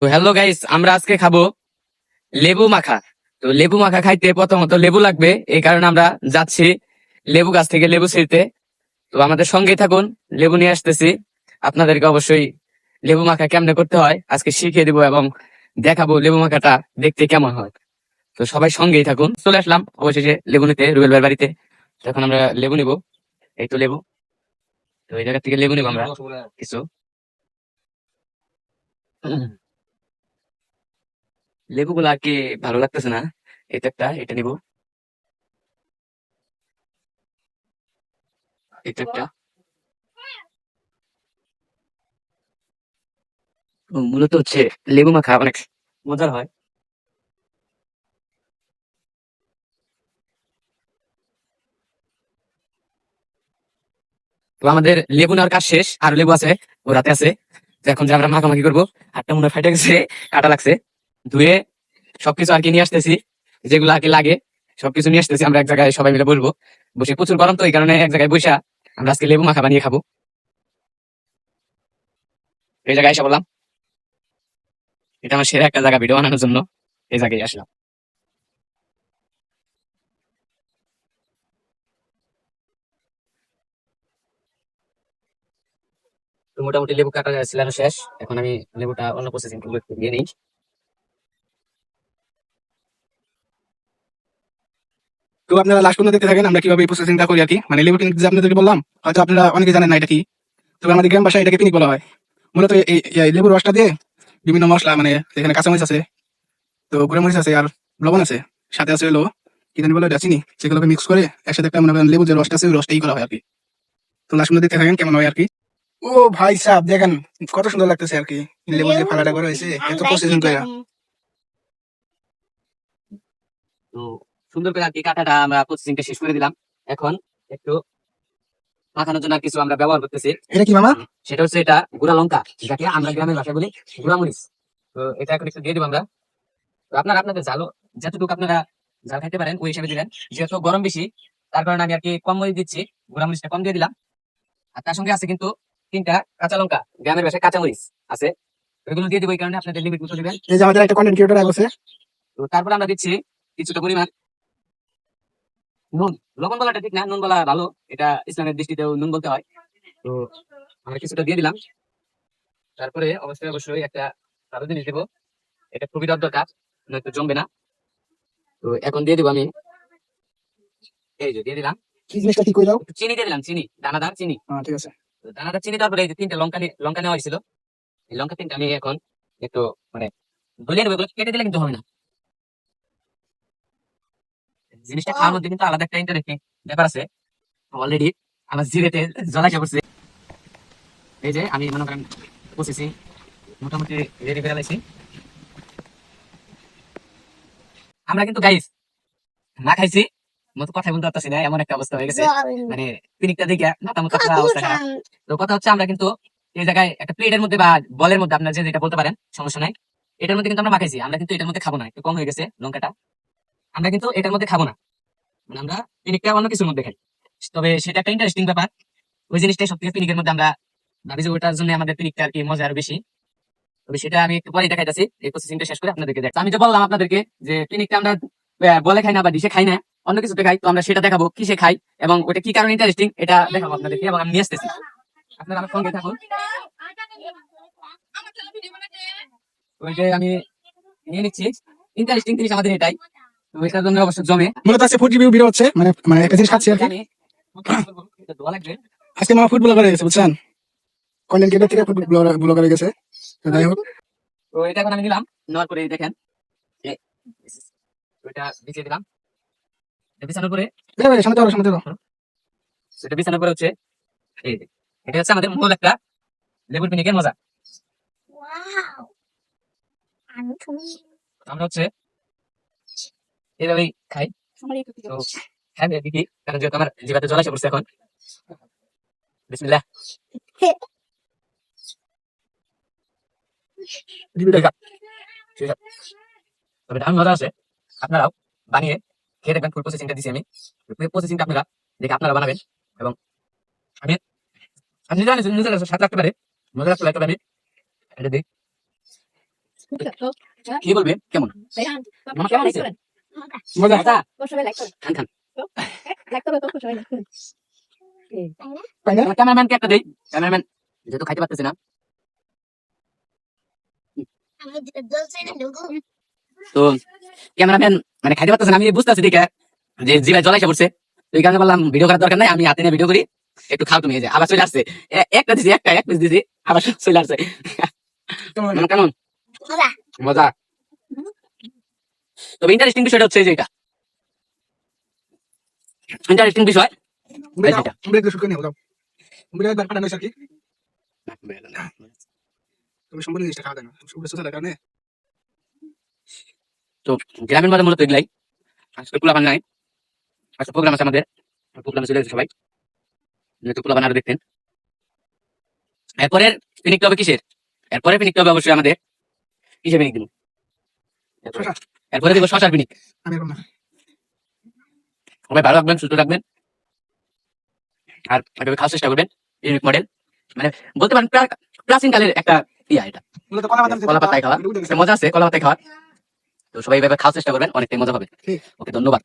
তো hello guys, আমরা আজকে খাবো লেবু মাখা। তো লেবু মাখা খাইতে প্রথমত লেবু লাগবে, এই কারণে আমরা যাচ্ছি লেবু গাছ থেকে লেবু ছিঁড়তে। তো আমাদের সঙ্গেই থাকুন, লেবু নিয়ে আসতেছি। আপনাদেরকে অবশ্যই লেবু মাখা কেমনে করতে হয় আজকে শিখিয়ে দিব এবং দেখাবো লেবু মাখাটা দেখতে কেমন হয়। তো সবাই সঙ্গেই থাকুন। চলে আসলাম অবশেষে লেবু নিতে রুবেল ভাইয়ের বাড়িতে। তো এখন আমরা লেবু নিব। এই তো লেবু। তো এই জায়গা থেকে লেবু নিব আমরা কিছু। লেবুগুলা কি ভালো লাগতেছে না, এটা একটা, এটা নিব, এটা একটা। মূলত হচ্ছে লেবু মাখা অনেক মজার হয়। তো আমাদের লেবু নেওয়ার কাজ শেষ, আর লেবু আছে, ও রাতে আছে। তো এখন যে আমরা মাখামাখি করবো, হাতটা মনে হয় ফাইটে গেছে, কাটা লাগছে। ধুয়ে সবকিছু আর কি নিয়ে আসতেছি, যেগুলো আর কি লাগে সবকিছু নিয়ে আসতেছি। আমরা এক জায়গায় সবাই মিলে বলবো, বসে প্রচুর গরম, তো এই কারণে এক জায়গায় বসে আমরা আজকে লেবু মাখা বানিয়ে খাবো। এই জায়গায় এসে বললাম, এটা আমার সেরা একটা জায়গা ভিডিও বানানোর জন্য, এই জায়গায় আসলাম। তো মোটামুটি লেবু কাটা ছিল শেষ। এখন আমি লেবুটা অন্য প্রসেসিং করবো, একটু দিয়ে নিই। তো আপনারা লাস্ট পর্যন্ত দেখতে থাকেন আমরা কিভাবে এই প্রসেসিংটা করি আর কি। মানে লেবু পিকনিক যে আপনাদেরকে বললাম, হয়তো আপনারা অনেকে জানেন না এটা কি। তবে আমাদের গ্রাম ভাষায় এটাকে পিকনিক বলা হয়। মূলত এই লেবুর রসটা দিয়ে বিভিন্ন মশলা, মানে এখানে কাঁচামরিচ আছে, তো গুঁড়া মরিচ আছে, আর লবণ আছে, সাথে আছে হলো কি জানি বলে এটা চিনি, সেগুলোকে মিক্স করে একসাথে একটা মনে করেন লেবু যে রসটা আছে ওই রসটাই করা হয় আর কি। তো লাস্ট পর্যন্ত দেখতে থাকেন কেমন হয় আর কি। ও ভাই সাহেব দেখেন কত সুন্দর লাগতেছে আর কি। লেবু যে ফালাটা করা হয়েছে এত প্রসেসিং করে। তো সুন্দর করে আর কি কাটাটা আমরা প্রসেসিংটা শেষ করে দিলাম। এখন একটু মাখানোর জন্য আর কিছু আমরা ব্যবহার করতেছি। এটা কি মামা? সেটা হচ্ছে এটা গুঁড়া লঙ্কা, যাকে আমরা গ্রামের ভাষায় বলি গুঁড়া মরিচ। তো এটা এখন একটু দিয়ে দিব আমরা। তো আপনারা আপনাদের ঝাল যতটুকু আপনারা ঝাল খাইতে পারেন ওই হিসাবে দিলেন। যেহেতু গরম বেশি, তার কারণে আমি আর কি কম মরিচ দিচ্ছি, গুঁড়া মরিচটা কম দিয়ে দিলাম। আর তার সঙ্গে আছে কিন্তু 3টা কাঁচা লঙ্কা, গ্রামের ভাষায় কাঁচা মরিচ আছে। ওইগুলো দিয়ে দিব, এই কারণে আপনাদের লিমিট মতো দিবেন। এই যে আমাদের একটা কন্টেন্ট ক্রিয়েটর আছে। তো তারপর আমরা দিচ্ছি কিছুটা পরিমাণ নুন। লবণ বলাটা ঠিক না, নুন বলা ভালো। এটা ইসলামের দৃষ্টিতেও নুন বলতে হয়। তো আমরা কিছুটা দিয়ে দিলাম। তারপরে অবশ্যই অবশ্যই একটা ভালো জিনিস দেবো, এটা খুবই দরকার, নয়তো জমবে না। তো এখন দিয়ে দিব আমি, এই যে দিয়ে দিলাম কি জিনিসটা ঠিক করে দাও। একটু চিনি, দিয়ে দিলাম চিনি, দানাদার চিনি। হ্যাঁ ঠিক আছে। তো দানাদার চিনি, তারপরে এই যে 3টা লঙ্কা লঙ্কা নেওয়া হয়েছিল, এই লঙ্কা 3টা আমি এখন একটু মানে গলিয়ে নেবো। এগুলো কেটে দিলে কিন্তু হবে না, জিনিসটা খাওয়ার মধ্যে কিন্তু আলাদা একটা ইন্টারেস্টিং ব্যাপার আছে। অলরেডি আমার জিভেতে জল এসে পড়ছে। এই যে আমি মনে করেন প্রসেসিং মোটামুটি রেডি করে লাইছি। আমরা কিন্তু গাইস না খাইছি মতো কথা বলতে পারতেছি না, এমন একটা অবস্থা হয়ে গেছে। মানে পিনিকটা দেখে মাথা মুথা পুরো অবস্থা খারাপ। তো কথা হচ্ছে আমরা কিন্তু এই জায়গায় একটা প্লেটের মধ্যে বা বলের মধ্যে, আপনার যে যেটা বলতে পারেন সমস্যা নাই, এটার মধ্যে কিন্তু আমরা মাখাইছি। আমরা কিন্তু এটার মধ্যে খাবো না, একটু কম হয়ে গেছে লঙ্কাটা। আমরা কিন্তু এটার মধ্যে খাবো না, মানে আমরা পিনিকটা অন্য কিছুর মধ্যে খাই। তবে সেটা একটা ইন্টারেস্টিং ব্যাপার, ওই জিনিসটাই সব থেকে পিনিকের মধ্যে আমরা ভাবি যে ওটার জন্য আমাদের পিনিকটা আর কি মজা আরো বেশি। তবে সেটা আমি একটু পরে দেখাইতেছি, এই প্রসেসিংটা শেষ করে আপনাদেরকে দেখ। আমি তো বললাম আপনাদেরকে যে পিনিকটা আমরা বলে খাই না বা ডিশে খাই না, অন্য কিছুতে খাই। তো আমরা সেটা দেখাবো কিসে খাই এবং ওটা কি কারণে ইন্টারেস্টিং এটা দেখাবো আপনাদেরকে, এবং আমি নিয়ে আসতেছি। আপনারা আমার সঙ্গে থাকুন। ওই যে আমি নিয়ে নিচ্ছি, ইন্টারেস্টিং জিনিস আমাদের এটাই, তো এটার জন্য অবশ্য জমে। মূলত আজকে ফুড রিভিউ ভিডিও হচ্ছে, মানে মানে একটা জিনিস খাচ্ছি আর কি। আমি এটা ধোয়া লাগবে। আজকে মামা ফুড ব্লগার হয়ে গেছে বুঝছেন, কন্টেন্ট ক্রিয়েটর থেকে ফুড ব্লগার হয়ে গেছে। তো যাই হোক, তো এটা এখন আমি নিলাম, নেওয়ার পরে দেখেন এ, ওইটা বিছিয়ে দিলাম। এটা বিছানোর পরে, সামনে চলো সামনে চলো। এটা বিছানোর পরে হচ্ছে এই যে, এটা হচ্ছে আমাদের মূল একটা লেবুর পিনিকের মজা। আমরা হচ্ছে এইভাবেই খাই। তো খাই দেখি, কারণ যেহেতু আমার জিভাতে জল এসে পড়ছে এখন। বিসমিল্লাহ। তবে দারুণ মজা আছে, আপনারাও বানিয়ে খেয়ে দেখবেন। ফুল প্রসেসিংটা দিছি আমি, প্রসেসিংটা আপনারা দেখে আপনারা বানাবেন। এবং আমি আমি জানি নিজের স্বাদ লাগতে পারে, মজা লাগতে পারে, তবে আমি এটা দিই। কি বলবে কেমন মামা কেমন হয়েছে মজা মজা খান খান তাই না? ক্যামেরাম্যানকে একটা দেই ক্যামেরাম্যান যেহেতু খাইতে পারতেছি না তো ক্যামেরাম্যান মানে খাইতে পারতেছে না আমি বুঝতেছি দেখে যে জিভায় জল এসে পড়ছে তো এই কারণে বললাম ভিডিও করার দরকার নাই আমি হাতে নিয়ে ভিডিও করি একটু খাও তুমি এই যে আবার চলে আসছে একটা দিছি এক পিস দিছি আবার চলে আসছে কেমন মামা কেমন মজা তবে ইন্টারেস্টিং বিষয়টা হচ্ছে এই যে এটা ইন্টারেস্টিং বিষয় এই যেটা আমরা একটু শুকিয়ে নিয়ে যাও আমরা একবার পাঠানো হয়েছে আর কি তবে সম্পূর্ণ জিনিসটা খাওয়া যায় না সুস্থতার কারণে তো গ্রামের মধ্যে মূলত এগুলাই আজকে পোলাপান নাই আজকে প্রোগ্রাম আছে আমাদের প্রোগ্রামে চলে গেছে সবাই যেহেতু পোলাপান আরো দেখতেন এরপরের পিকনিকটা হবে কিসের এরপরে পিকনিকটা হবে অবশ্যই আমাদের কিসের পিকনিক দিব শশা এরপরে দিব শশার পিকনিক আমি এখন না সবাই ভালো রাখবেন সুস্থ থাকবেন আর এভাবে খাওয়ার চেষ্টা করবেন ইউনিক মডেল মানে বলতে পারেন প্রাচীন কালের একটা ইয়া এটা মূলত কলা বাদাম কলা পাতায় খাওয়া একটা মজা আছে কলা পাতায় খাওয়া তো সবাই এইভাবে খাওয়ার চেষ্টা করবেন অনেকটাই মজা হবে ঠিক ওকে ধন্যবাদ